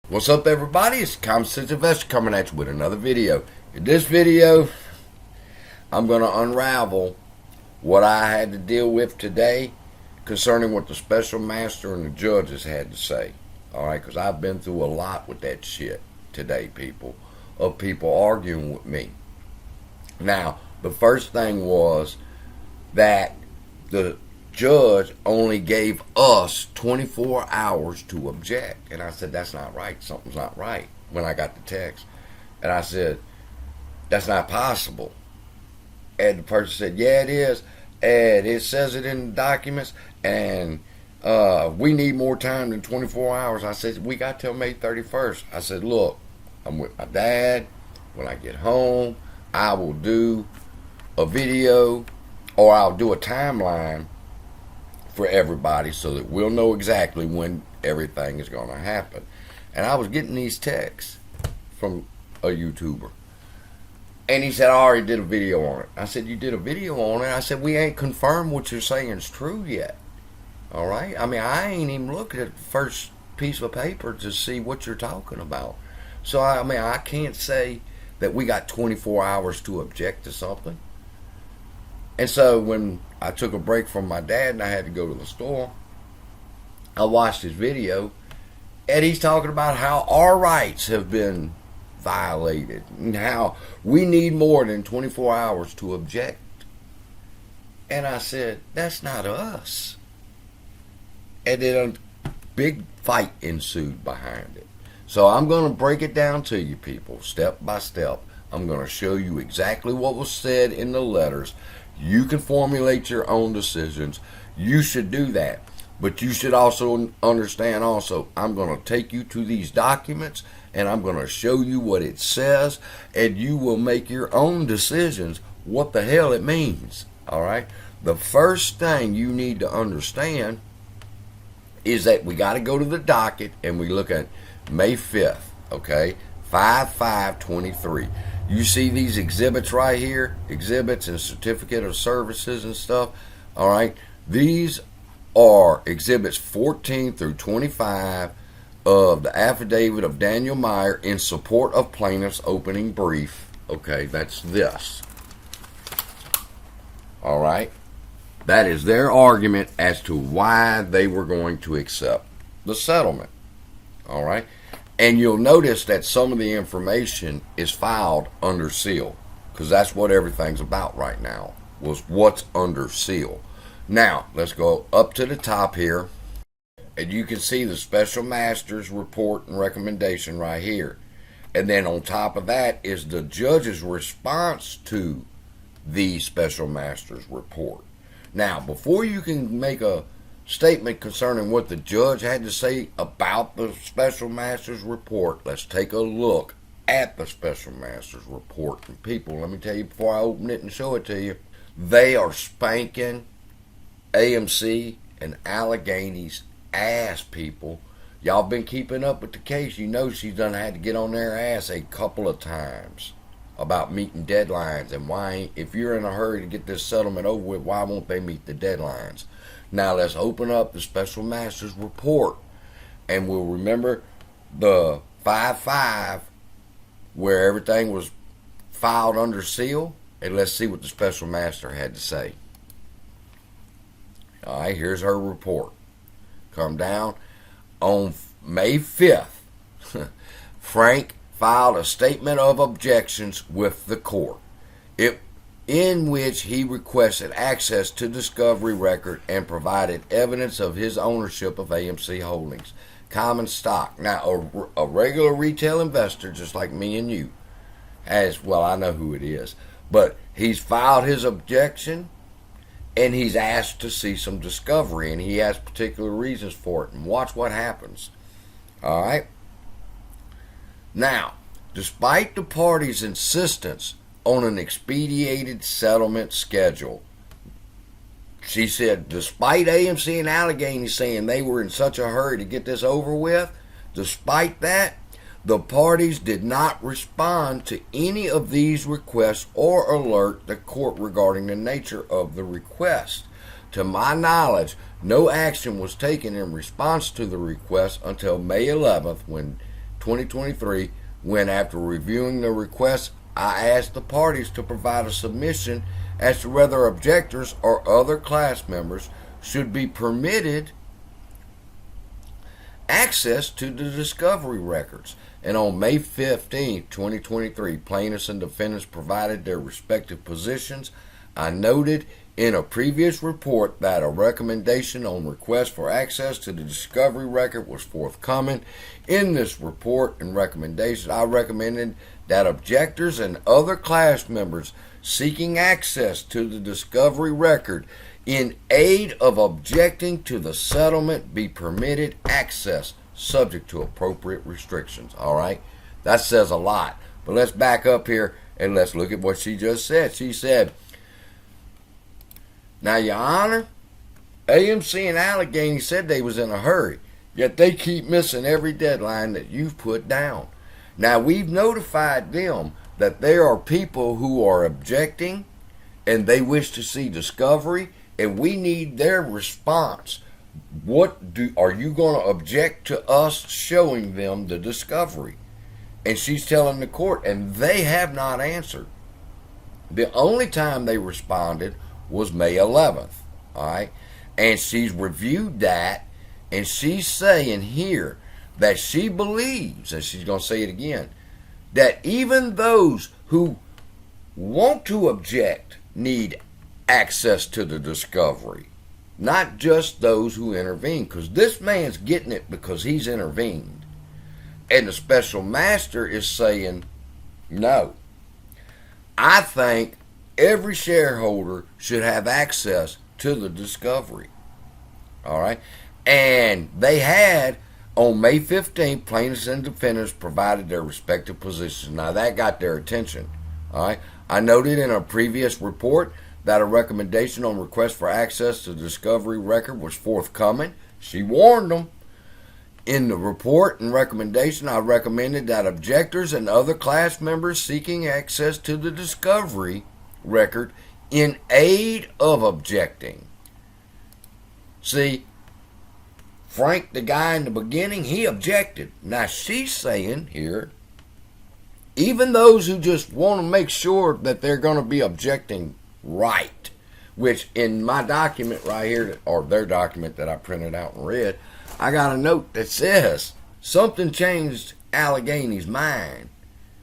What's up, everybody? It's Common Sense Investor coming at you with another video. In this video, I'm going to unravel what I had to deal with today concerning what the special master and the judges had to say. Alright, because I've been through a lot with that shit today, people. Of people arguing with me. Now, the first thing was that the judge only gave us 24 hours to object. And I said, that's not right. Something's not right when I got the text. And I said, that's not possible. And the person said, yeah, it is. And it says it in the documents. And we need more time than 24 hours. I said, we got till May 31st. I said, look, I'm with my dad. When I get home, I will do a video or I'll do a timeline for everybody so that we'll know exactly when everything is going to happen. And I was getting these texts from a YouTuber. And he said, I already did a video on it. I said, you did a video on it? I said, we ain't confirmed what you're saying is true yet. All right? I mean, I ain't even looked at the first piece of paper to see what you're talking about. So, I mean, I can't say that we got 24 hours to object to something. And so when I took a break from my dad and I had to go to the store, I watched his video, and he's talking about how our rights have been violated and how we need more than 24 hours to object. And I said, that's not us. And then a big fight ensued behind it. So I'm going to break it down to you people, step by step. I'm going to show you exactly what was said in the letters. You can formulate your own decisions. You should do that. But you should also understand also, I'm going to take you to these documents and I'm going to show you what it says, and you will make your own decisions what the hell it means. All right? The first thing you need to understand is that we got to go to the docket and we look at May 5th, okay? 5/5/23. You see these exhibits right here, exhibits and certificate of services and stuff, all right? These are exhibits 14 through 25 of the affidavit of Daniel Meyer in support of plaintiff's opening brief. Okay, that's this. All right? That is their argument as to why they were going to accept the settlement. All right? And you'll notice that some of the information is filed under seal, because that's what everything's about right now, was what's under seal. Now, let's go up to the top here, and you can see the special master's report and recommendation right here. And then on top of that is the judge's response to the special master's report. Now, before you can make a statement concerning what the judge had to say about the special master's report, let's take a look at the special master's report. And people, let me tell you before I open it and show it to you, they are spanking AMC and Allegheny's ass, people. Y'all been keeping up with the case. You know she's done had to get on their ass a couple of times about meeting deadlines, and why, if you're in a hurry to get this settlement over with, why won't they meet the deadlines? Now let's open up the special master's report, and we'll remember the 5/5 where everything was filed under seal, and let's see what the special master had to say. All right, here's her report. Come down. On May 5th, Frank filed a statement of objections with the court, in which he requested access to discovery record and provided evidence of his ownership of AMC Holdings common stock. Now, a regular retail investor, just like me and you, has, well, I know who it is, but he's filed his objection and he's asked to see some discovery, and he has particular reasons for it. And watch what happens. All right? Now, despite the parties' insistence on an expedited settlement schedule, she said, despite AMC and Allegheny saying they were in such a hurry to get this over with, despite that, the parties did not respond to any of these requests or alert the court regarding the nature of the request. To my knowledge, no action was taken in response to the request until May 11th, when 2023, when after reviewing the request, I asked the parties to provide a submission as to whether objectors or other class members should be permitted access to the discovery records. And on May 15, 2023, plaintiffs and defendants provided their respective positions. I noted in a previous report that a recommendation on request for access to the discovery record was forthcoming. In this report and recommendation, I recommended that objectors and other class members seeking access to the discovery record in aid of objecting to the settlement be permitted access subject to appropriate restrictions. All right, that says a lot, but let's back up here and let's look at what she just said. She said, now, Your Honor, AMC and Allegheny said they was in a hurry, yet they keep missing every deadline that you've put down. Now, we've notified them that there are people who are objecting and they wish to see discovery, and we need their response. Are you going to object to us showing them the discovery? And she's telling the court, and they have not answered. The only time they responded was May 11th, all right? And she's reviewed that, and she's saying here that she believes, and she's going to say it again, that even those who want to object need access to the discovery, not just those who intervene, because this man's getting it because he's intervened. And the special master is saying, no, I think every shareholder should have access to the discovery. All right. And they had, on May 15th, plaintiffs and defendants provided their respective positions. Now, that got their attention. All right. I noted in a previous report that a recommendation on request for access to the discovery record was forthcoming. She warned them. In the report and recommendation, I recommended that objectors and other class members seeking access to the discovery record in aid of objecting. See, Frank, the guy in the beginning, he objected. Now she's saying here, even those who just want to make sure that they're going to be objecting right, which in my document right here, or their document that I printed out and read, I got a note that says something changed Allegheny's mind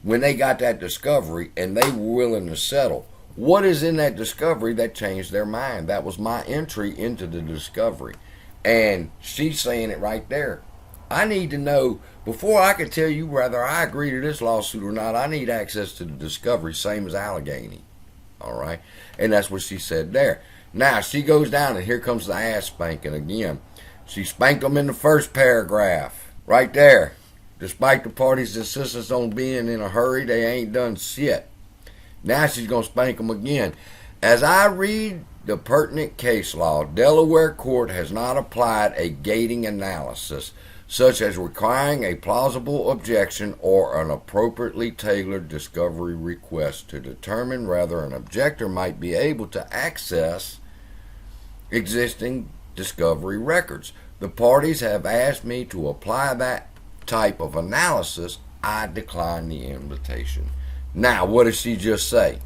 when they got that discovery and they were willing to settle. What is in that discovery that changed their mind? That was my entry into the discovery. And she's saying it right there. I need to know, before I can tell you whether I agree to this lawsuit or not, I need access to the discovery, same as Allegheny. All right? And that's what she said there. Now, she goes down, and here comes the ass spanking again. She spanked them in the first paragraph, right there. Despite the parties' insistence on being in a hurry, they ain't done shit. Now she's going to spank them again. As I read the pertinent case law, Delaware court has not applied a gating analysis, such as requiring a plausible objection or an appropriately tailored discovery request to determine whether an objector might be able to access existing discovery records. The parties have asked me to apply that type of analysis. I decline the invitation. Now, what did she just say?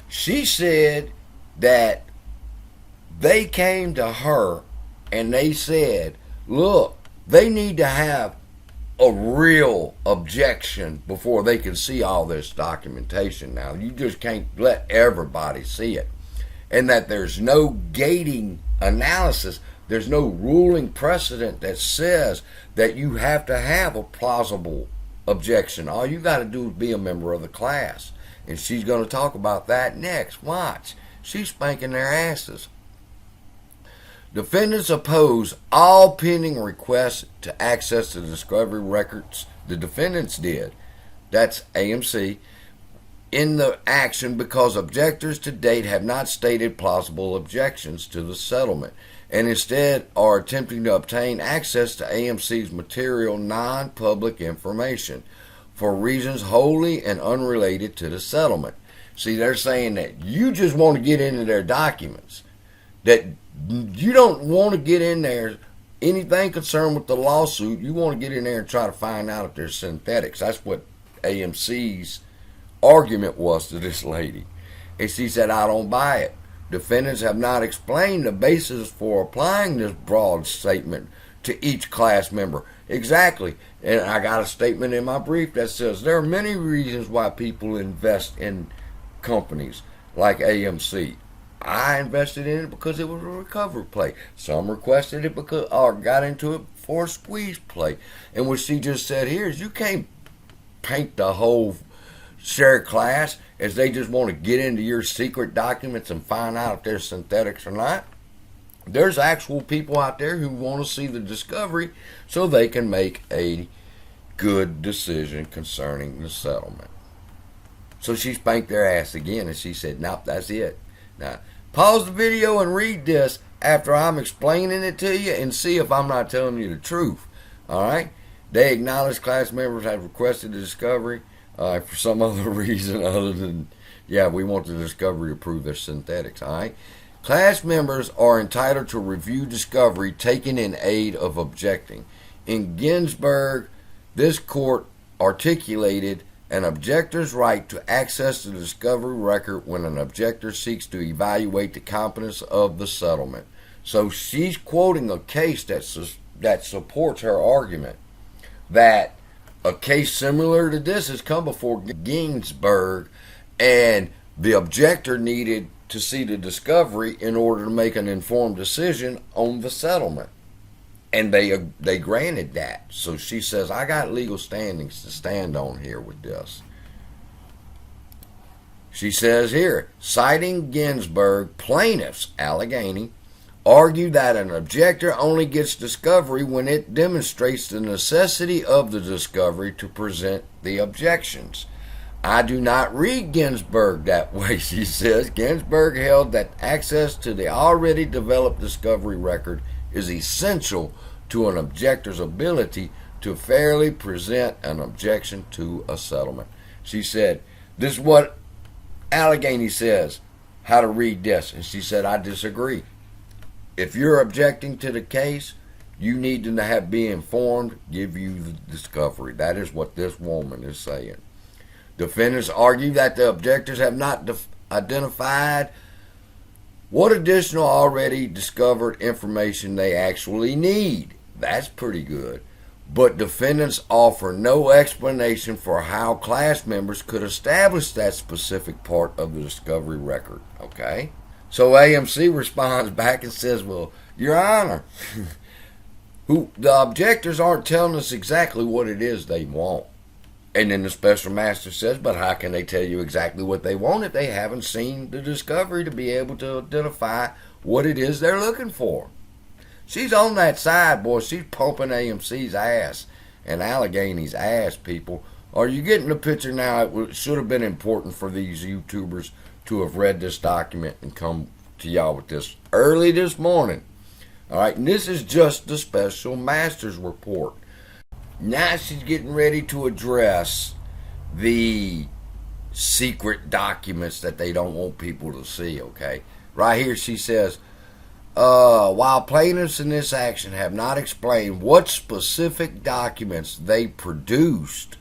She said that they came to her and they said, look, they need to have a real objection before they can see all this documentation. Now, you just can't let everybody see it. And that there's no gating analysis. There's no ruling precedent that says that you have to have a plausible objection. All you got to do is be a member of the class. And she's going to talk about that next. Watch. She's spanking their asses. Defendants oppose all pending requests to access the discovery records. The defendants did. That's AMC. In the action because objectors to date have not stated plausible objections to the settlement and instead are attempting to obtain access to AMC's material non-public information for reasons wholly and unrelated to the settlement. See, they're saying that you just want to get into their documents, that you don't want to get in there anything concerned with the lawsuit, you want to get in there and try to find out if they're synthetics. That's what AMC's argument was to this lady. And she said, I don't buy it. Defendants have not explained the basis for applying this broad statement to each class member. Exactly. And I got a statement in my brief that says there are many reasons why people invest in companies like AMC. I invested in it because it was a recovery play. Some requested it because or got into it for a squeeze play. And what she just said here is you can't paint the whole share class as they just want to get into your secret documents and find out if they're synthetics or not. There's actual people out there who want to see the discovery so they can make a good decision concerning the settlement. So she spanked their ass again, and she said, nope, that's it. Now, pause the video and read this after I'm explaining it to you and see if I'm not telling you the truth. All right? They acknowledge class members have requested the discovery for some other reason other than, yeah, we want the discovery to prove they're synthetics. All right? Class members are entitled to review discovery taken in aid of objecting. In Ginsburg, this court articulated an objector's right to access the discovery record when an objector seeks to evaluate the competence of the settlement. So she's quoting a case that supports her argument that a case similar to this has come before Ginsburg, and the objector needed to see the discovery in order to make an informed decision on the settlement. And they granted that. So she says, I got legal standings to stand on here with this. She says here, citing Ginsburg, plaintiffs, Allegheny, argue that an objector only gets discovery when it demonstrates the necessity of the discovery to present the objections. I do not read Ginsburg that way, she says. Ginsburg held that access to the already developed discovery record is essential to an objector's ability to fairly present an objection to a settlement. She said, this is what Allegheny says, how to read this. And she said, I disagree. If you're objecting to the case, you need to be informed, give you the discovery. That is what this woman is saying. Defendants argue that the objectors have not identified what additional already discovered information they actually need. That's pretty good. But defendants offer no explanation for how class members could establish that specific part of the discovery record. Okay? So AMC responds back and says, well, Your Honor, the objectors aren't telling us exactly what it is they want. And then the special master says, but how can they tell you exactly what they want if they haven't seen the discovery to be able to identify what it is they're looking for? She's on that side, boy. She's pumping AMC's ass and Allegheny's ass, people. Are you getting the picture now? It should have been important for these YouTubers to have read this document and come to y'all with this early this morning. All right, and this is just the special master's report. Now she's getting ready to address the secret documents that they don't want people to see, okay? Right here she says, while plaintiffs in this action have not explained what specific documents they produced,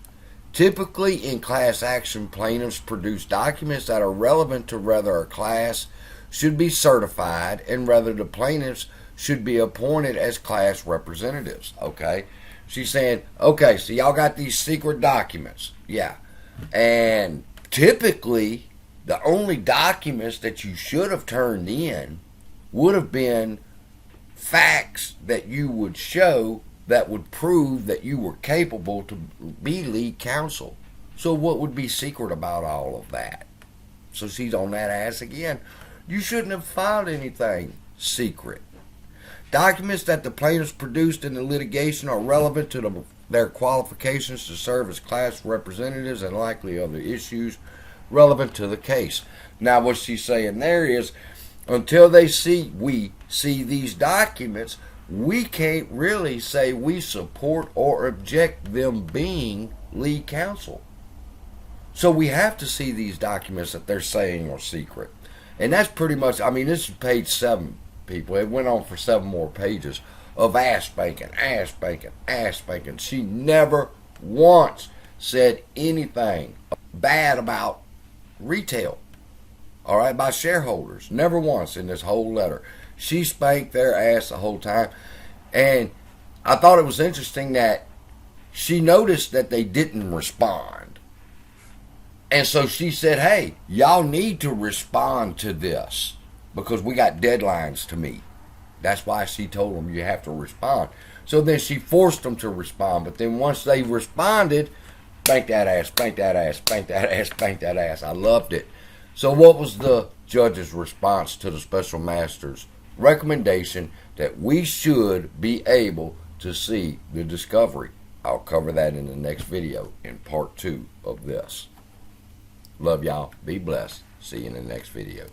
typically in class action, plaintiffs produce documents that are relevant to whether a class should be certified and whether the plaintiffs should be appointed as class representatives, okay? She's saying, okay, so y'all got these secret documents. Yeah. And typically, the only documents that you should have turned in would have been facts that you would show that would prove that you were capable to be lead counsel. So what would be secret about all of that? So she's on that ass again. You shouldn't have filed anything secret. Documents that the plaintiffs produced in the litigation are relevant to their qualifications to serve as class representatives and likely other issues relevant to the case. Now what she's saying there is, until we see these documents, we can't really say we support or object them being lead counsel. So we have to see these documents that they're saying are secret. And that's pretty much, I mean, this is page 7, people. It went on for 7 more pages. of ass spanking, ass spanking, ass spanking. She never once said anything bad about retail, all right, by shareholders. Never once in this whole letter. She spanked their ass the whole time. And I thought it was interesting that she noticed that they didn't respond. And so she said, hey, y'all need to respond to this because we got deadlines to meet. That's why she told them you have to respond. So then she forced them to respond. But then once they responded, spank that ass, spank that ass, spank that ass, spank that ass. I loved it. So what was the judge's response to the special master's recommendation that we should be able to see the discovery? I'll cover that in the next video in part 2 of this. Love y'all. Be blessed. See you in the next video.